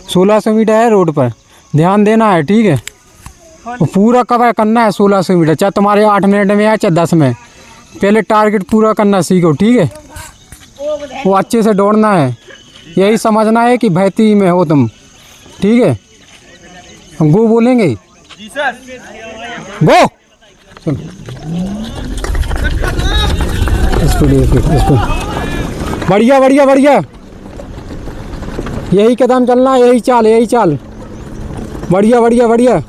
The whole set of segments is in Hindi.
1600 मीटर है रोड पर, ध्यान देना है, ठीक है। वो पूरा कवर करना है 1600 मीटर, चाहे तुम्हारे 8 मिनट में आए चाहे 10 में। पहले टारगेट पूरा करना सीखो, ठीक है। वो अच्छे से दौड़ना है, यही समझना है कि भैती में हो तुम, ठीक है। हम गो बोलेंगे, गो। इसको बढ़िया बढ़िया बढ़िया, यही कदम चलना है, यही चाल, यही चाल, बढ़िया बढ़िया बढ़िया।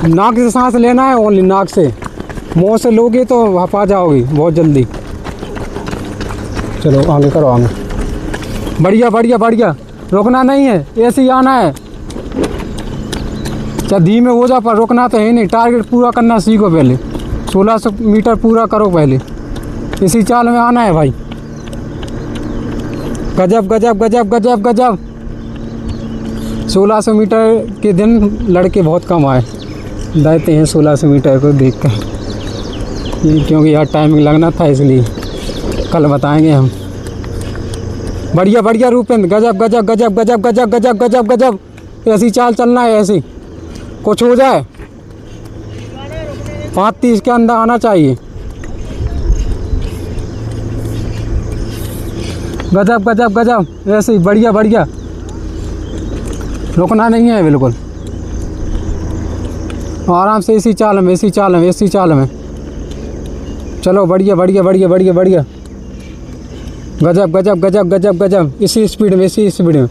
नाक से सांस लेना है, ओनली नाक से, मुंह से लोगे तो हफा जाओगे बहुत जल्दी। चलो आगे करो, आगे, बढ़िया बढ़िया बढ़िया, रुकना नहीं है, ऐसे ही आना है। चाहे धीमे हो जा पर रुकना तो है नहीं, टारगेट पूरा करना सीखो पहले, 1600 मीटर पूरा करो पहले, इसी चाल में आना है भाई। गजब गजब गजब गजब गजब। 1600 मीटर के दिन लड़के बहुत कम आए देते हैं 1600 मीटर को देख कर, क्योंकि यार टाइमिंग लगना था इसलिए, कल बताएंगे हम। बढ़िया बढ़िया रूपेंद्र, गजब गजब गजब गजब गजब गजब गजब गजब, ऐसी चाल चलना है, ऐसी कुछ हो जाए 5:30 के अंदर आना चाहिए। गजब गजब गजब, ऐसे ही बढ़िया बढ़िया, रुकना नहीं है बिल्कुल, आराम से इसी चाल में, इसी चाल में, इसी चाल में चलो, बढ़िया बढ़िया बढ़िया बढ़िया बढ़िया, गजब गजब गजब गजब गजब, इसी स्पीड में, इसी स्पीड में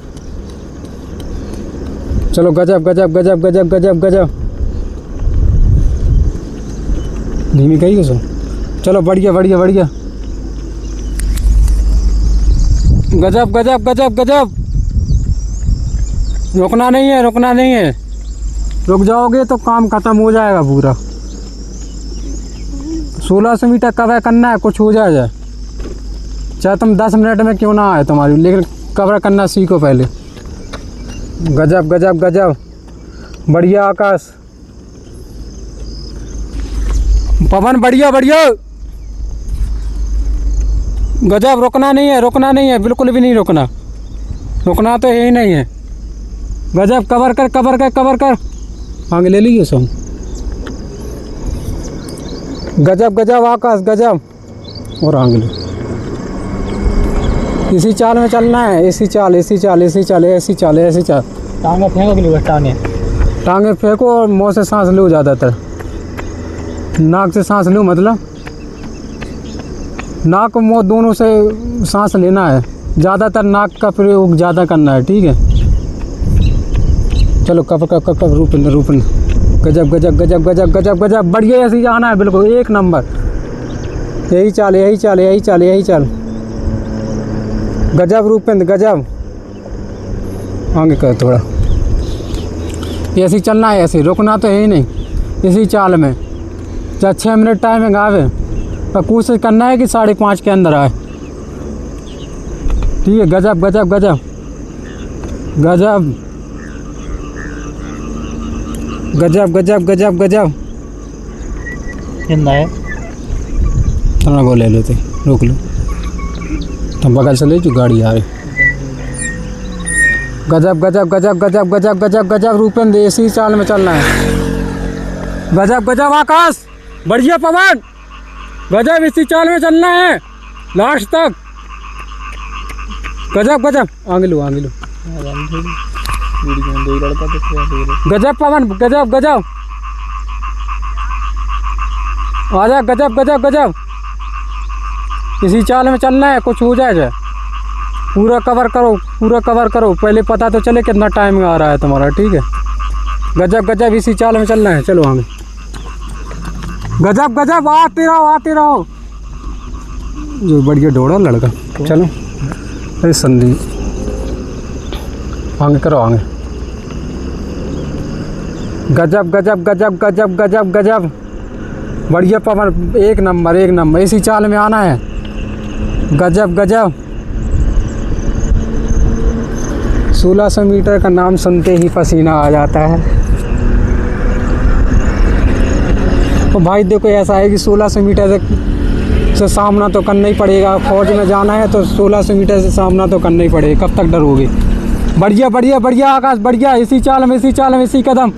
चलो, गजब गजब गजब गजब गजब गजब। धीमी कही उसको, चलो बढ़िया बढ़िया बढ़िया, गजब गजब गजब गजब, रुकना नहीं है, रुकना नहीं है, रुक जाओगे तो काम खत्म हो जाएगा पूरा। 1600 मीटर कवर करना है, कुछ हो जाए, चाहे तुम 10 मिनट में क्यों ना आए तुम्हारी, लेकिन कवर करना सीखो पहले। गजब गजब गजब, बढ़िया आकाश, पवन बढ़िया बढ़िया, गजब, रुकना नहीं है, रुकना नहीं है, बिल्कुल भी नहीं रुकना, रुकना तो यही नहीं है। गजब, कवर कर कवर कर कवर कर, आगे ले लीजिए सब। गजब गजब आकाश, गजब, और आगे लो, इसी चाल में चलना है, इसी चाल, इसी चाल, इसी चाल, ऐसी चाल, ऐसी चाल। टांगे फेंको के लिए, टांगे फेंको और मुँह से सांस लो, ज़्यादातर नाक से सांस लो, मतलब नाक मुँह दोनों से सांस लेना है, ज़्यादातर नाक का प्रयोग ज़्यादा करना है, ठीक है। चलो कब कब कब कब, रूपन रूपन, गजब गजब गजब गजब गजब गजब, बढ़िया, ऐसे ही आना है बिल्कुल, एक नंबर, यही चाल, यही चाल, यही चाल, यही चाल, गजब रूपेंद्र, गजब, आगे कर थोड़ा, ऐसे ही चलना है, ऐसे रुकना तो है ही नहीं, इसी चाल में। चाहे 6 मिनट टाइमिंग आवे पर कोशिश करना है कि 5:30 के अंदर आए, ठीक है। गजब गजब गजब गजब गजब गजब गजब गजब, है थोड़ा वो ले लेते, रोक लो, तुम बगल से ले जो गाड़ी आ रही। गजब गजब गजब गजब गजब गजब गजब, रूपेंद्र, इसी चाल में चलना है। गजब गजब आकाश, बढ़िया पवन, गजब, इसी चाल में चलना है लास्ट तक। गजब गजब, आगे लो आगे लो, गजब पवन, गजब गजब, आजा, गजब गजब गजब, इसी चाल में चलना है, कुछ हो जाए, पूरा कवर करो, पूरा कवर करो, पहले पता तो चले कितना टाइम आ रहा है तुम्हारा, ठीक है। गजब गजब, इसी चाल में चलना है, चलो हमें, गजब गजब, आते रहो आते रहो, जो बढ़िया दौड़ा लड़का, चलो, अरे संदीप, आगे करो आगे, गजब गजब गजब गजब गजब गजब, बढ़िया पवन, एक नंबर एक नंबर, इसी चाल में आना है। गजब गजब, 1600 मीटर का नाम सुनते ही पसीना आ जाता है। तो भाई देखो, ऐसा है कि 1600 मीटर से से सामना तो करना ही पड़ेगा। फौज में जाना है तो 1600 मीटर से सामना तो करना ही पड़ेगा। कब तक डरोगे? बढ़िया बढ़िया बढ़िया आकाश, बढ़िया। इसी चाल में, इसी चाल में, इसी कदम।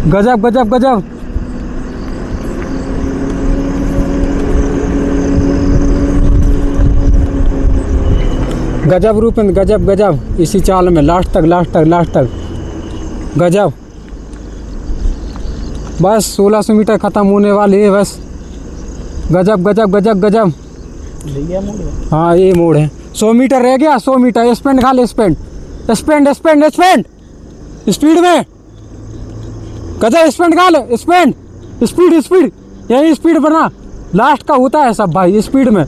गजब गजब गजब। गजब रूपेंद्र, गजब गजब। इसी चाल में लास्ट तक, लास्ट तक, लास्ट तक। गजब। बस 1600 मीटर ख़त्म होने वाली है बस। गजब गजब गजब गजब। हाँ ये मोड़ है। 100 मीटर रह गया, 100 मीटर। स्पेंड खा ले, spend spend spend spend. Speed में गजब, स्पेंड खा ले, स्पेंड। स्पीड स्पीड, यही स्पीड बना। लास्ट का होता है सब भाई, स्पीड में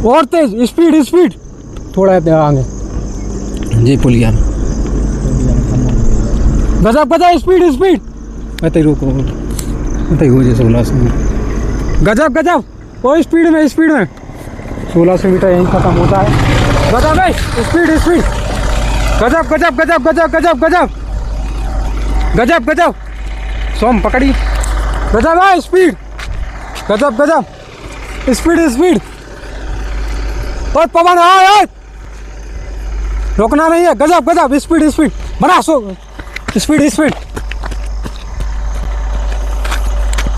और तेज। स्पीड स्पीड, थोड़ा आगे जी पुलिया में। गजब गजब, स्पीड स्पीड। मैं रोको, हो जाए 1600 मीटर। गजब गजब, वो स्पीड में, स्पीड में। 1600 मीटर यहीं खत्म होता है। गजब है, स्पीड स्पीड। गजब गजब गजब गजब गजब गजब गजब गजब। सोम पकड़ी। गजब है, स्पीड। गजब गजब, स्पीड स्पीड। और पवन है, रोकना नहीं है। गजब गजब, स्पीड स्पीड बना। Speed speed.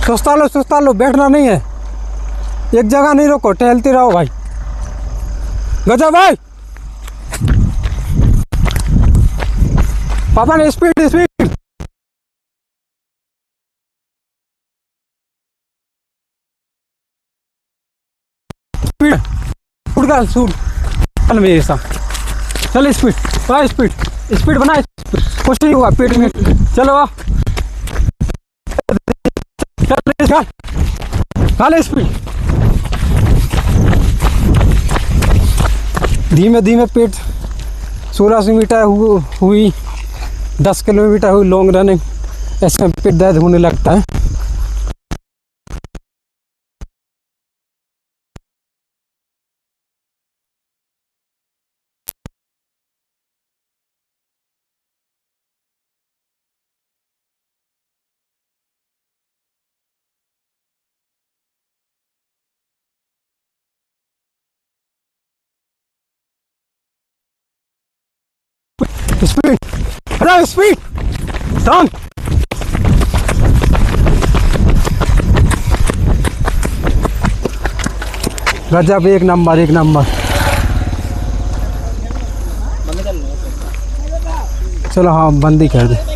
सुस्ता लो, बैठना नहीं है। एक जगह नहीं रोको, टहलते रहो भाई। गजब भाई। पवन स्पीड स्पीड। सूट मेरे साथ चल। स्पीड बना, स्पीड स्पीड बना। कुछ नहीं हुआ पेट में। चलो चल स्पीड। धीमे धीमे पेट। 1600 मीटर हुई, 10 किलोमीटर हुई लॉन्ग रनिंग। ऐसे पेट दर्द होने लगता है। स्पीड, अरे स्पीड, टर्न। गजब, एक नंबर, एक नंबर। चलो हाँ बंद ही कर दे।